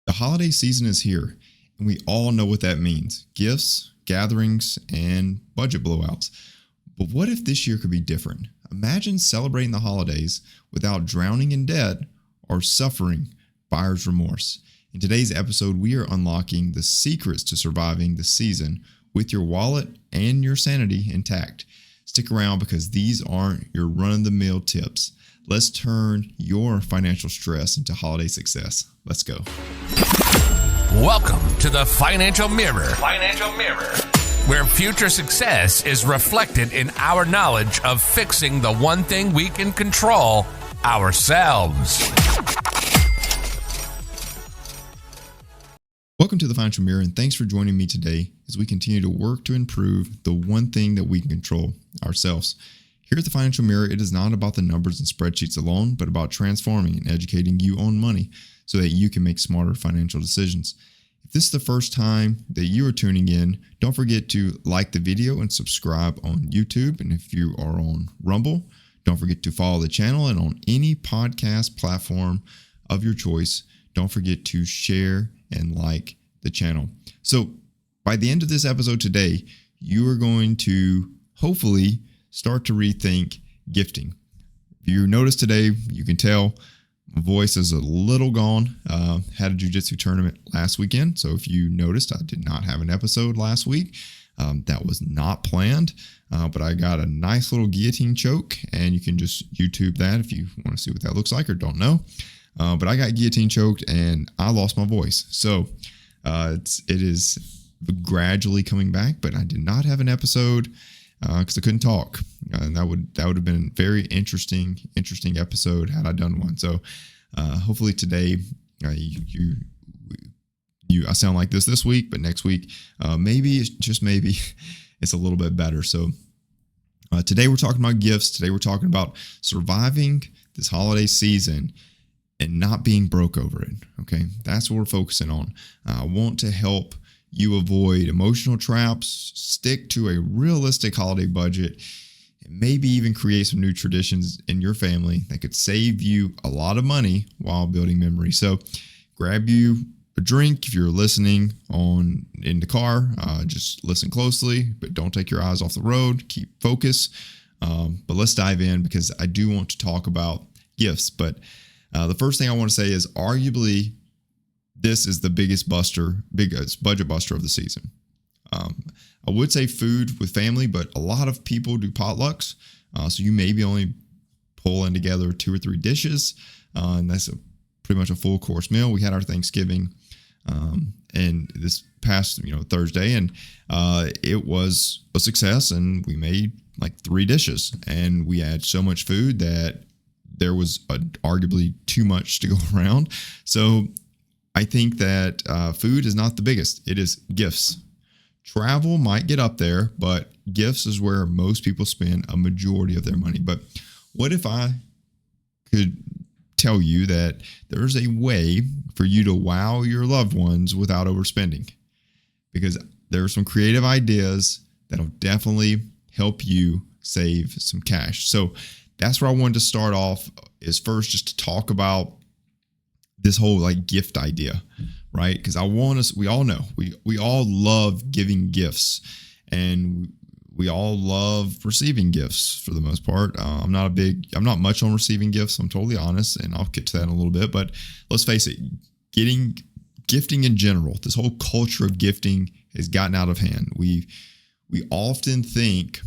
The holiday season is here, and we all know what that means. Gifts, gatherings, and budget blowouts. But what if this year could be different? Imagine celebrating the holidays without drowning in debt or suffering buyer's remorse. In today's episode, we are unlocking the secrets to surviving the season with your wallet and your sanity intact. Stick around because these aren't your run-of-the-mill tips. Let's turn your financial stress into holiday success. Let's go. Welcome to the Financial Mirror. Where future success is reflected in our knowledge of fixing the one thing we can control, ourselves. Welcome to the Financial Mirror, and thanks for joining me today as we continue to work to improve the one thing that we can control, ourselves. Here at the Financial Mirror, it is not about the numbers and spreadsheets alone, but about transforming and educating you on money so that you can make smarter financial decisions. If this is the first time that you are tuning in, don't forget to like the video and subscribe on YouTube. And if you are on Rumble, don't forget to follow the channel. And on any podcast platform of your choice, don't forget to share and like the channel. So by the end of this episode today, you are going to hopefully start to rethink gifting. If you notice today, you can tell my voice is a little gone. Had a jiu-jitsu tournament last weekend. So if you noticed, I did not have an episode last week. That was not planned, but I got a nice little guillotine choke, and you can just YouTube that if you want to see what that looks like or don't know. But I got guillotine choked and I lost my voice. So it is gradually coming back, but I did not have an episode because I couldn't talk. And that would have been a very interesting episode had I done one. So hopefully today I sound like this week, but next week maybe it's a little bit better. So today we're talking about gifts. Today we're talking about surviving this holiday season and not being broke over it. Okay, that's what we're focusing on. I want to help you avoid emotional traps, stick to a realistic holiday budget, and maybe even create some new traditions in your family that could save you a lot of money while building memories. So grab you a drink if you're listening in the car. Just listen closely, but don't take your eyes off the road. Keep focus. But let's dive in because I do want to talk about gifts. But the first thing I want to say is arguably this is the biggest budget buster of the season. I would say food with family, but a lot of people do potlucks. So you maybe only pulling together 2 or 3 dishes. And that's pretty much a full course meal. We had our Thanksgiving and this past Thursday, and it was a success. And we made like 3 dishes, and we had so much food that there was arguably too much to go around. So I think that food is not the biggest. It is gifts. Travel might get up there, but gifts is where most people spend a majority of their money. But what if I could tell you that there's a way for you to wow your loved ones without overspending? Because there are some creative ideas that'll definitely help you save some cash. So that's where I wanted to start off, is first just to talk about this whole gift idea, right? Because we all know, we all love giving gifts, and we all love receiving gifts for the most part. I'm not much on receiving gifts. I'm totally honest, and I'll get to that in a little bit. But let's face it, gifting in general, this whole culture of gifting has gotten out of hand. We often think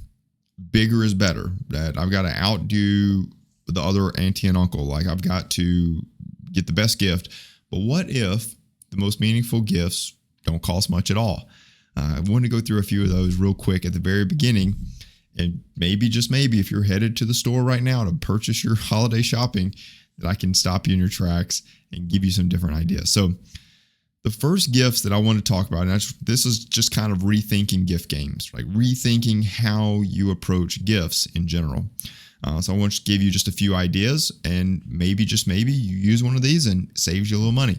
bigger is better, that I've got to outdo the other auntie and uncle. Like I've got to get the best gift. But what if the most meaningful gifts don't cost much at all? I want to go through a few of those real quick at the very beginning. And maybe, just maybe, if you're headed to the store right now to purchase your holiday shopping, that I can stop you in your tracks and give you some different ideas. So the first gifts that I want to talk about, and this is just kind of rethinking gift games, like rethinking how you approach gifts in general. So I want to give you just a few ideas, and maybe, just maybe, you use one of these and it saves you a little money.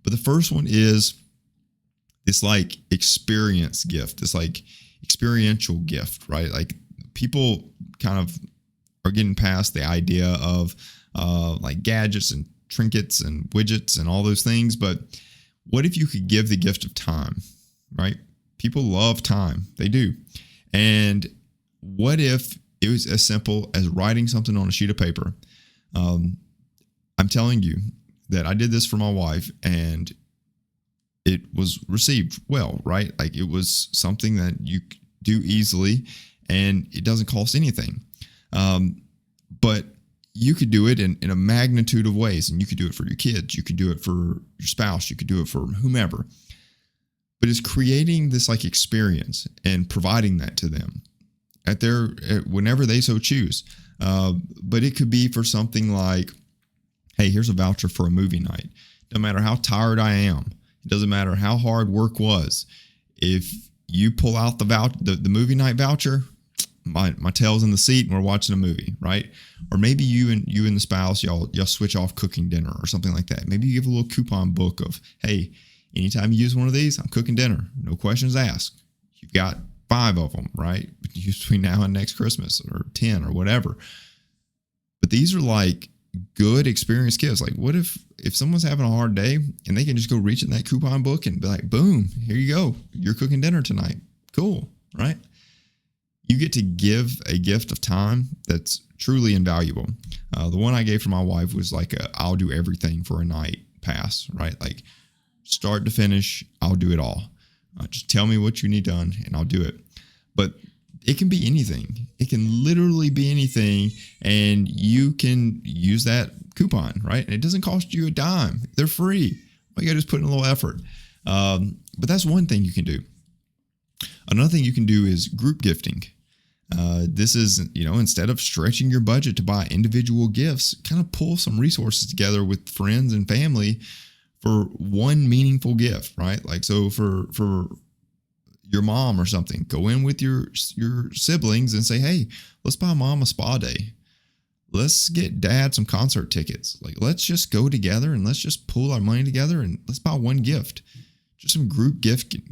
But the first one is this experience gift, this experiential gift, right? Like people kind of are getting past the idea of gadgets and trinkets and widgets and all those things. But what if you could give the gift of time, right? People love time. They do. And what if it was as simple as writing something on a sheet of paper? I'm telling you that I did this for my wife, and it was received well, right? Like, it was something that you do easily, and it doesn't cost anything. But you could do it in a magnitude of ways, and you could do it for your kids. You could do it for your spouse. You could do it for whomever. But it's creating this like experience and providing that to them whenever they so choose. But it could be for something like, hey, here's a voucher for a movie night. No matter how tired I am, it doesn't matter how hard work was. If you pull out the movie night voucher, my tail's in the seat and we're watching a movie, right? Or maybe you and the spouse, y'all switch off cooking dinner or something like that. Maybe you give a little coupon book of, hey, anytime you use one of these, I'm cooking dinner. No questions asked. You've got 5 of them, right? Between now and next Christmas, or 10 or whatever. But these are like good experience gifts. Like, what if someone's having a hard day and they can just go reach in that coupon book and be like, boom, here you go. You're cooking dinner tonight. Cool, right? You get to give a gift of time that's truly invaluable. The one I gave for my wife was like I'll do everything for a night pass, right? Like, start to finish, I'll do it all. Just tell me what you need done and I'll do it. But it can be anything. It can literally be anything, and you can use that coupon, right? And it doesn't cost you a dime. They're free. All you got to do is put in a little effort. But that's one thing you can do. Another thing you can do is group gifting. This is, instead of stretching your budget to buy individual gifts, kind of pull some resources together with friends and family for one meaningful gift, right? Like, so for your mom or something, go in with your siblings and say, hey, let's buy mom a spa day. Let's get dad some concert tickets. Like, let's just go together and let's just pool our money together and let's buy one gift. Just some group gifting.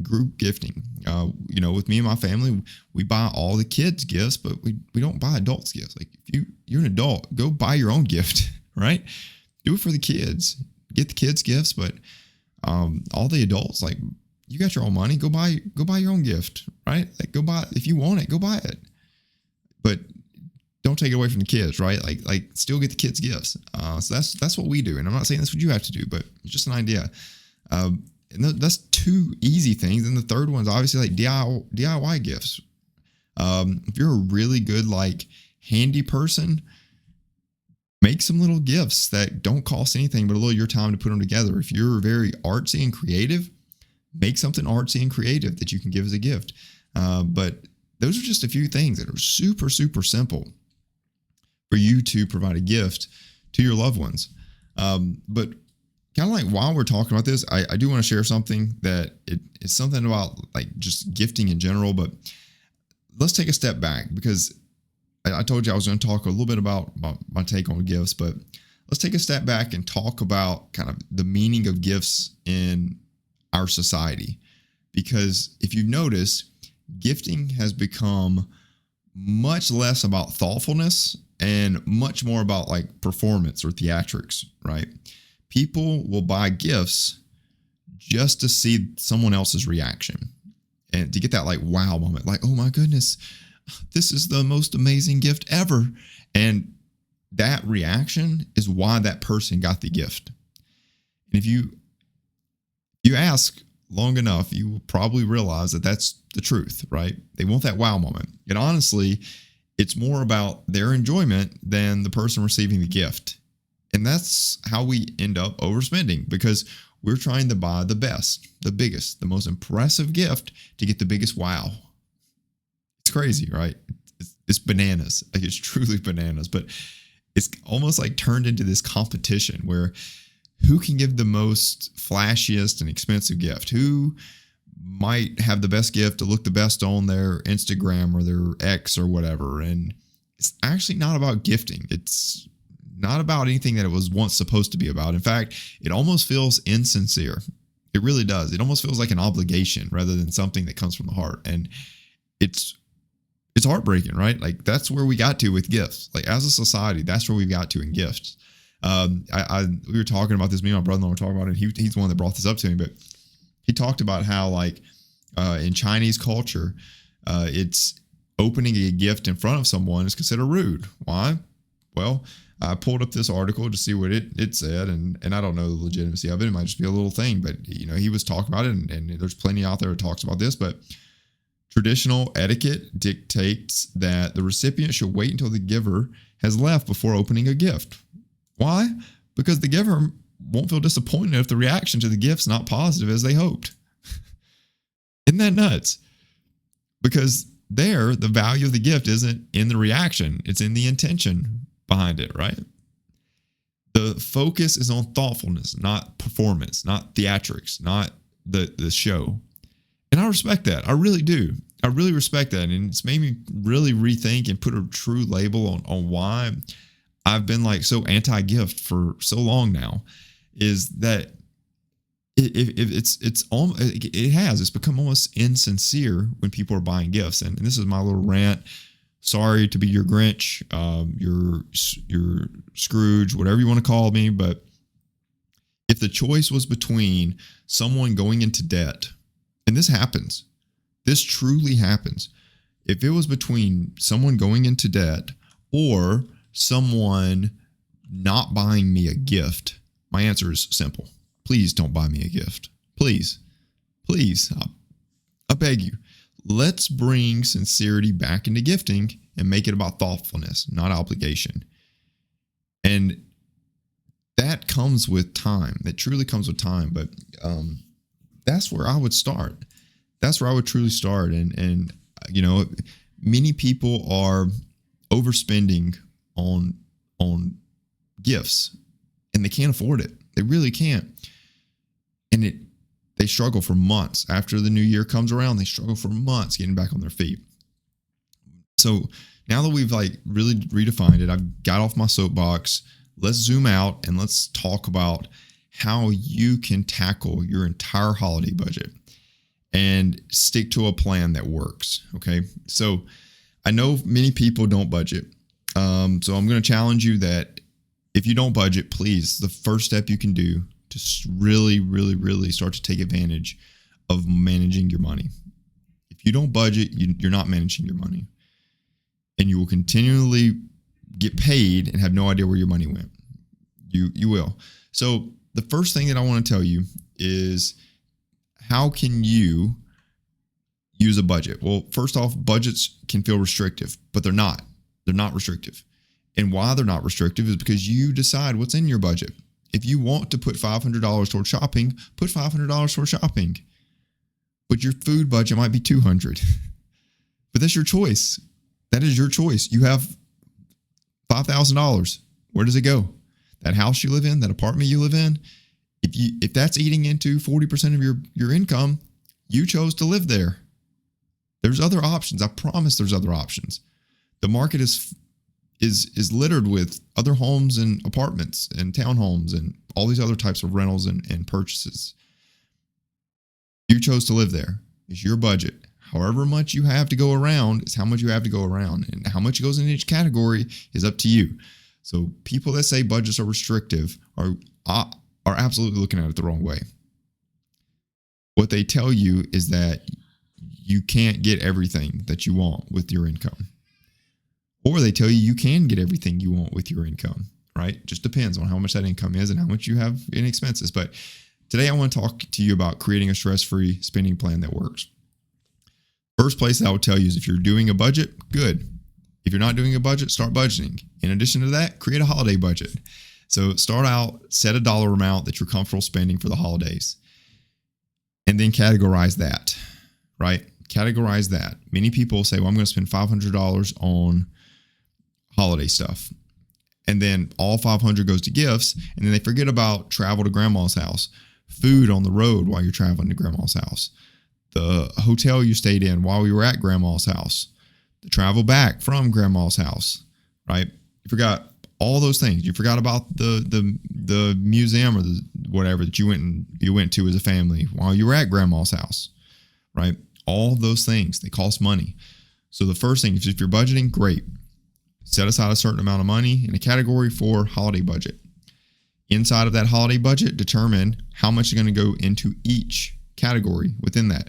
With me and my family, we buy all the kids gifts, but we don't buy adults gifts. Like, if you're an adult, go buy your own gift, right? Do it for the kids. Get the kids gifts, but all the adults, like, you got your own money, go buy your own gift, right? Like, go buy, if you want it, go buy it. But don't take it away from the kids, right? Like still get the kids gifts. So that's what we do. And I'm not saying that's what you have to do, but it's just an idea. And that's 2 easy things. And the third one's obviously like DIY gifts. If you're a really good, like, handy person, make some little gifts that don't cost anything but a little of your time to put them together. If you're very artsy and creative, make something artsy and creative that you can give as a gift. But those are just a few things that are super, super simple for you to provide a gift to your loved ones. But kind of like while we're talking about this, I do want to share something that it's something about like just gifting in general, but let's take a step back, because I told you I was going to talk a little bit about my take on gifts, but let's take a step back and talk about kind of the meaning of gifts in our society. Because if you've noticed, gifting has become much less about thoughtfulness and much more about like performance or theatrics, right? People will buy gifts just to see someone else's reaction and to get that like wow moment, like, oh my goodness, this is the most amazing gift ever. And that reaction is why that person got the gift. And if you ask long enough, you will probably realize that that's the truth, right? They want that wow moment. And honestly, it's more about their enjoyment than the person receiving the gift. And that's how we end up overspending, because we're trying to buy the best, the biggest, the most impressive gift to get the biggest wow. It's crazy, right? It's bananas. Like, it's truly bananas, but it's almost like turned into this competition where who can give the most flashiest and expensive gift? Who might have the best gift to look the best on their Instagram or their X or whatever? And it's actually not about gifting. It's not about anything that it was once supposed to be about. In fact, it almost feels insincere. It really does. It almost feels like an obligation rather than something that comes from the heart. And it's heartbreaking, right? Like, that's where we got to with gifts. Like, as a society, that's where we've got to in gifts. We were talking about this. Me and my brother-in-law were talking about it. He's the one that brought this up to me, but he talked about how like in Chinese culture, it's opening a gift in front of someone is considered rude. Why? Well, I pulled up this article to see what it said, and I don't know the legitimacy of it. It might just be a little thing, but he was talking about it, and there's plenty out there that talks about this, but traditional etiquette dictates that the recipient should wait until the giver has left before opening a gift. Why? Because the giver won't feel disappointed if the reaction to the gift's not positive as they hoped. Isn't that nuts? Because the value of the gift isn't in the reaction, it's in the intention behind it, right? The focus is on thoughtfulness, not performance, not theatrics, not the show. And I respect that. I really do. I really respect that. And it's made me really rethink and put a true label on why I've been like so anti-gift for so long now, is that it's become almost insincere when people are buying gifts. And this is my little rant. Sorry to be your Grinch, your Scrooge, whatever you want to call me. But if the choice was between someone going into debt, and this happens, this truly happens. If it was between someone going into debt or someone not buying me a gift, my answer is simple. Please don't buy me a gift. Please, I beg you. Let's bring sincerity back into gifting and make it about thoughtfulness, not obligation. And that comes with time. That truly comes with time. But that's where I would start. That's where I would truly start. And many people are overspending on gifts, and they can't afford it. They really can't. And they struggle for months. After the new year comes around, they struggle for months getting back on their feet. So now that we've like really redefined it, I've got off my soapbox. Let's zoom out and let's talk about how you can tackle your entire holiday budget and stick to a plan that works. Okay. So I know many people don't budget. So I'm going to challenge you that if you don't budget, please, the first step you can do to really, really, really start to take advantage of managing your money. If you don't budget, you're not managing your money. And you will continually get paid and have no idea where your money went. You will. So the first thing that I want to tell you is, how can you use a budget? Well, first off, budgets can feel restrictive, but they're not. They're not restrictive. And why they're not restrictive is because you decide what's in your budget. If you want to put $500 towards shopping, put $500 towards shopping. But your food budget might be $200. But that's your choice. That is your choice. You have $5,000. Where does it go? That house you live in, that apartment you live in, if that's eating into 40% of your income, you chose to live there. There's other options. I promise there's other options. The market is littered with other homes and apartments and townhomes and all these other types of rentals and purchases. You chose to live there. It's your budget. However much you have to go around is how much you have to go around. And how much goes in each category is up to you. So people that say budgets are restrictive are absolutely looking at it the wrong way. What they tell you is that you can't get everything that you want with your income. Or they tell you can get everything you want with your income, right? Just depends on how much that income is and how much you have in expenses. But today I want to talk to you about creating a stress-free spending plan that works. First place I would tell you is, if you're doing a budget, good. If you're not doing a budget, start budgeting. In addition to that, create a holiday budget. So start out, set a dollar amount that you're comfortable spending for the holidays, and then categorize that, right? Categorize that. Many people say, well, I'm going to spend $500 on holiday stuff. And then all $500 goes to gifts. And then they forget about travel to grandma's house, food on the road while you're traveling to grandma's house, the hotel you stayed in while you were at grandma's house, the travel back from grandma's house, right? You forgot all those things. You forgot about the museum or the whatever that you went to as a family while you were at grandma's house, right? All those things, they cost money. So the first thing, if you're budgeting, great. Set aside a certain amount of money in a category for holiday budget. Inside of that holiday budget, determine how much is going to go into each category within that.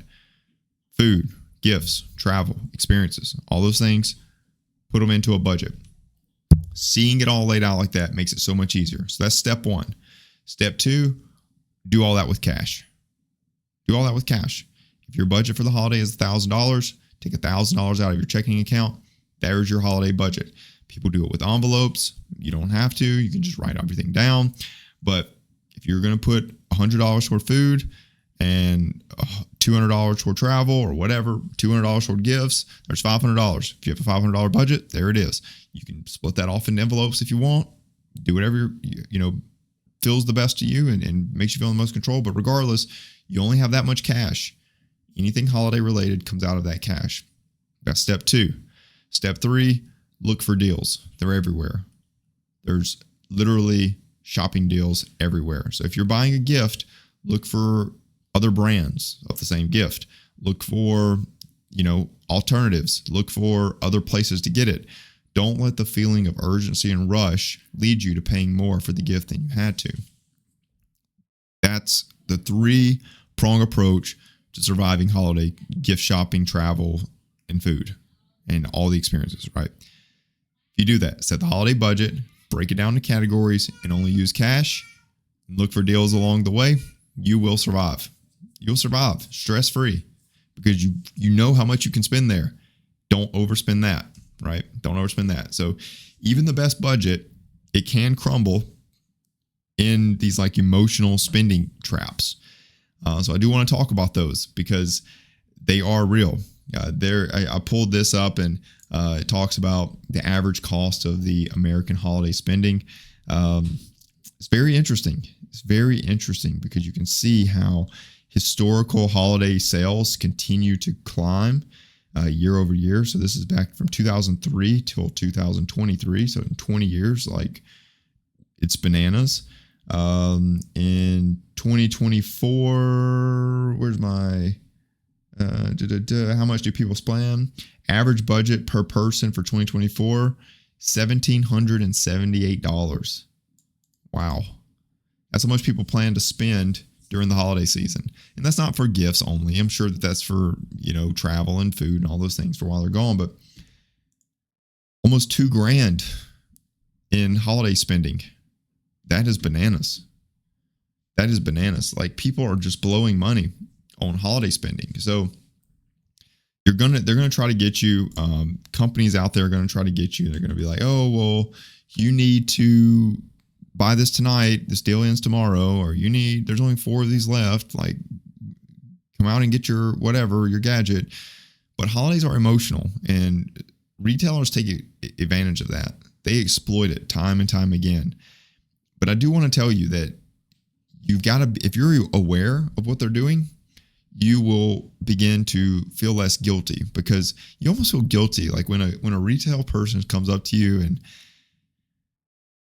Food, gifts, travel, experiences, all those things, put them into a budget. Seeing it all laid out like that makes it so much easier. So that's step one. Step two, do all that with cash. Do all that with cash. If your budget for the holiday is $1,000, take $1,000 out of your checking account. There's your holiday budget. People do it with envelopes. You don't have to. You can just write everything down. But if you're going to put $100 toward food and $200 toward travel or whatever, $200 toward gifts, there's $500. If you have a $500 budget, there it is. You can split that off in envelopes if you want. Do whatever feels the best to you and makes you feel in the most control. But regardless, you only have that much cash. Anything holiday related comes out of that cash. That's step two. Step three, look for deals. They're everywhere. There's literally shopping deals everywhere. So if you're buying a gift, look for other brands of the same gift. Look for, alternatives. Look for other places to get it. Don't let the feeling of urgency and rush lead you to paying more for the gift than you had to. That's the 3-prong approach to surviving holiday gift shopping, travel, and food, and all the experiences, right? If you do that, set the holiday budget, break it down to categories, and only use cash, and look for deals along the way, you will survive. You'll survive stress-free because you know how much you can spend there. Don't overspend that, right? Don't overspend that. So even the best budget, it can crumble in these like emotional spending traps. So I do want to talk about those because they are real. I pulled this up and it talks about the average cost of the American holiday spending. It's very interesting. It's very interesting because you can see how historical holiday sales continue to climb year over year. So this is back from 2003 till 2023. So in 20 years, like it's bananas. In 2024, where's my, how much do people spend? Average budget per person for 2024, $1,778. Wow. That's how much people plan to spend during the holiday season. And that's not for gifts only. I'm sure that that's for, travel and food and all those things for while they're gone, but almost $2,000 in holiday spending. That is bananas. That is bananas. Like people are just blowing money on holiday spending. So they're gonna try to get you. Companies out there are gonna try to get you. They're gonna be like, oh well, you need to buy this tonight. This deal ends tomorrow, or there's only 4 of these left. Like, come out and get your whatever, your gadget. But holidays are emotional, and retailers take advantage of that. They exploit it time and time again. But I do want to tell you that you've got to, if you're aware of what they're doing, you will begin to feel less guilty because you almost feel guilty. Like when a retail person comes up to you and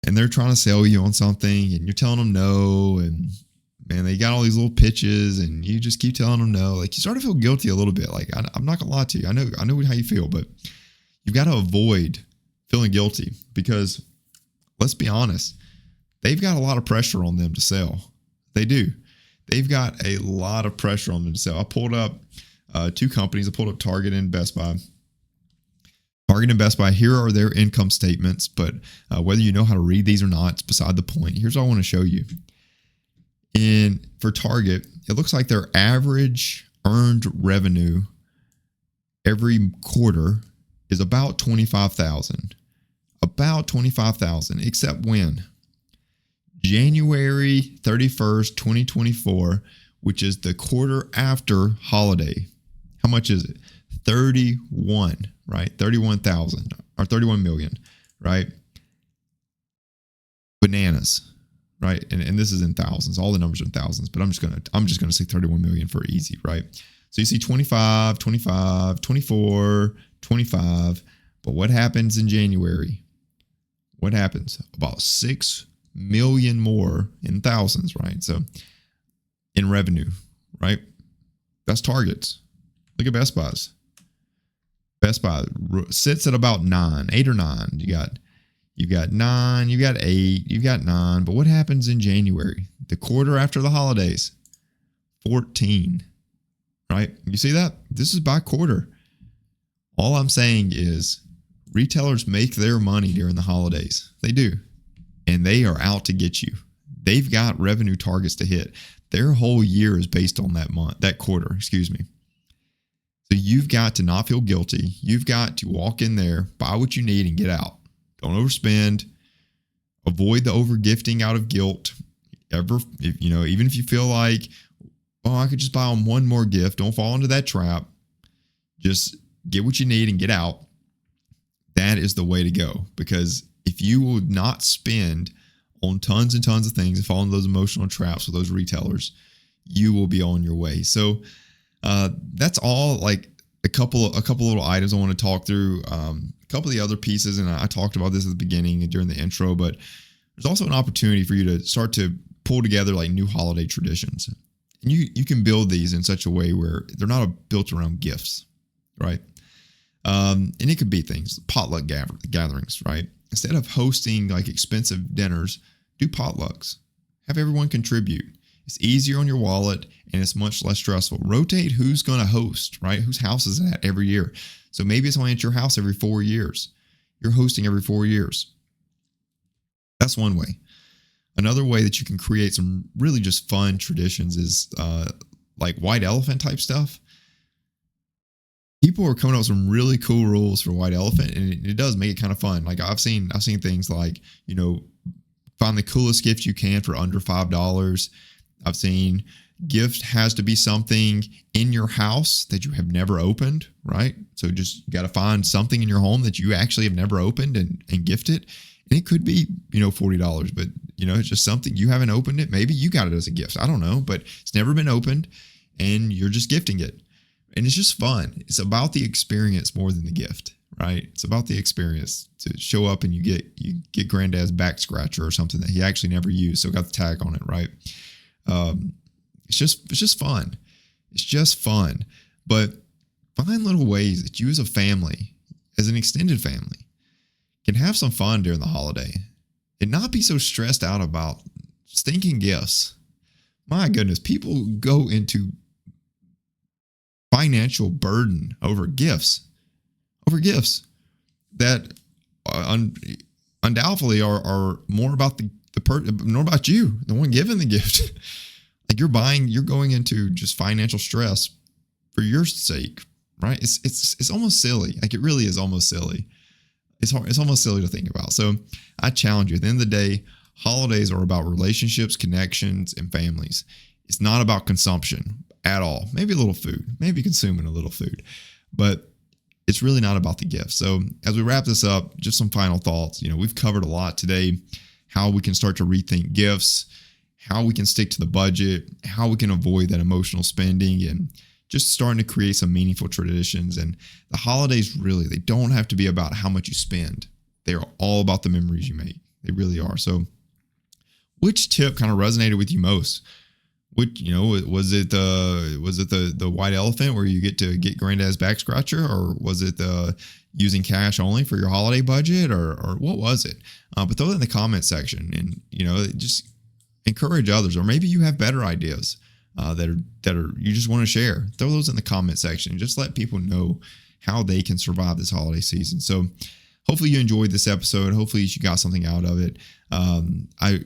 they're trying to sell you on something and you're telling them no, and man, they got all these little pitches and you just keep telling them no. Like you start to feel guilty a little bit. Like I'm not gonna lie to you. I know how you feel, but you've got to avoid feeling guilty because let's be honest. They've got a lot of pressure on them to sell. They do. They've got a lot of pressure on them to sell. I pulled up 2 companies. I pulled up Target and Best Buy. Target and Best Buy, here are their income statements, but whether you know how to read these or not, it's beside the point. Here's what I want to show you. For Target, it looks like their average earned revenue every quarter is about $25,000. About $25,000, except when? January 31st, 2024, which is the quarter after holiday. How much is it? 31, right? 31,000 or 31 million, right? Bananas, right? And this is in thousands. All the numbers are in thousands, but I'm just gonna say 31 million for easy, right? So you see 25, 25, 24, 25. But what happens in January? What happens? About 6 million more in thousands, right? So in revenue, right? That's Target's. Look at Best Buy's. Best Buy sits at about 8 or 9. You got You've got 9, you've got 8, you've got 9. But what happens in January? The quarter after the holidays, 14, right? You see that? This is by quarter. All I'm saying is retailers make their money during the holidays. They do. And they are out to get you. They've got revenue targets to hit. Their whole year is based on that quarter. So you've got to not feel guilty. You've got to walk in there, buy what you need, and get out. Don't overspend. Avoid the overgifting out of guilt. Even if you feel like, oh, I could just buy them one more gift. Don't fall into that trap. Just get what you need and get out. That is the way to go. Because if you will not spend on tons and tons of things and fall into those emotional traps with those retailers, you will be on your way. So that's all. Like a couple little items I want to talk through. A couple of the other pieces, and I talked about this at the beginning and during the intro, but there's also an opportunity for you to start to pull together like new holiday traditions. And you can build these in such a way where they're not built around gifts, right? And it could be things, potluck gatherings, right? Instead of hosting like expensive dinners, do potlucks. Have everyone contribute. It's easier on your wallet and it's much less stressful. Rotate who's going to host, right? Whose house is it at every year? So maybe it's only at your house every 4 years. You're hosting every 4 years. That's one way. Another way that you can create some really just fun traditions is like white elephant type stuff. People are coming up with some really cool rules for white elephant, and it does make it kind of fun. Like I've seen things like, find the coolest gift you can for under $5. I've seen gift has to be something in your house that you have never opened, right? So just got to find something in your home that you actually have never opened and gift it. And it could be, $40, but it's just something you haven't opened it. Maybe you got it as a gift. I don't know, but it's never been opened and you're just gifting it. And it's just fun. It's about the experience more than the gift, right? It's about the experience to show up and you get granddad's back scratcher or something that he actually never used. So got the tag on it, right? It's just fun. It's just fun. But find little ways that you as a family, as an extended family, can have some fun during the holiday and not be so stressed out about stinking gifts. My goodness, people go into financial burden over gifts that undoubtedly are more about more about you, the one giving the gift. Like you're going into just financial stress for your sake, right? It's almost silly. Like it really is almost silly. It's almost silly to think about. So I challenge you. At the end of the day, holidays are about relationships, connections, and families. It's not about consumption at all. Maybe a little food, maybe consuming a little food, but it's really not about the gift. So as we wrap this up, just some final thoughts. We've covered a lot today, how we can start to rethink gifts, how we can stick to the budget, how we can avoid that emotional spending, and just starting to create some meaningful traditions. And the holidays, really, they don't have to be about how much you spend. They are all about the memories you make. They really are. So which tip kind of resonated with you most? Was it the white elephant where you get to get granddad's back scratcher, or was it the using cash only for your holiday budget, or what was it? But throw that in the comment section, and just encourage others, or maybe you have better ideas that are you just want to share. Throw those in the comment section. Just let people know how they can survive this holiday season. So hopefully you enjoyed this episode. Hopefully you got something out of it. I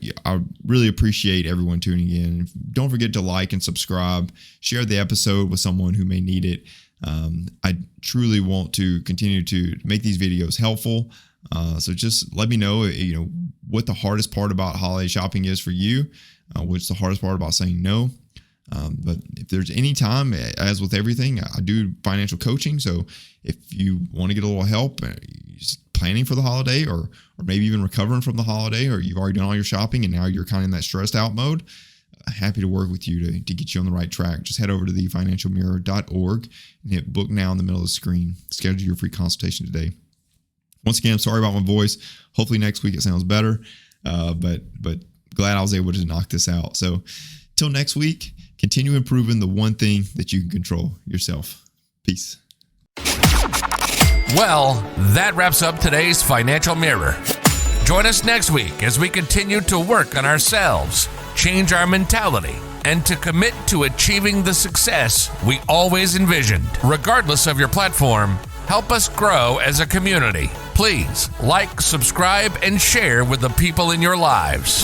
really appreciate everyone tuning in. Don't forget to like and subscribe. Share the episode with someone who may need it. I truly want to continue to make these videos helpful. So just let me know, what the hardest part about holiday shopping is for you. What's the hardest part about saying no? But if there's any time, as with everything, I do financial coaching. So if you want to get a little help planning for the holiday, or maybe even recovering from the holiday, or you've already done all your shopping and now you're kind of in that stressed out mode, happy to work with you to get you on the right track. Just head over to thefinancialmirror.org and hit book now in the middle of the screen. Schedule your free consultation today. Once again, I'm sorry about my voice. Hopefully next week it sounds better. But glad I was able to knock this out. So till next week, continue improving the one thing that you can control, yourself. Peace. Well, that wraps up today's Financial Mirror. Join us next week as we continue to work on ourselves, change our mentality, and to commit to achieving the success we always envisioned. Regardless of your platform, help us grow as a community. Please like, subscribe, and share with the people in your lives.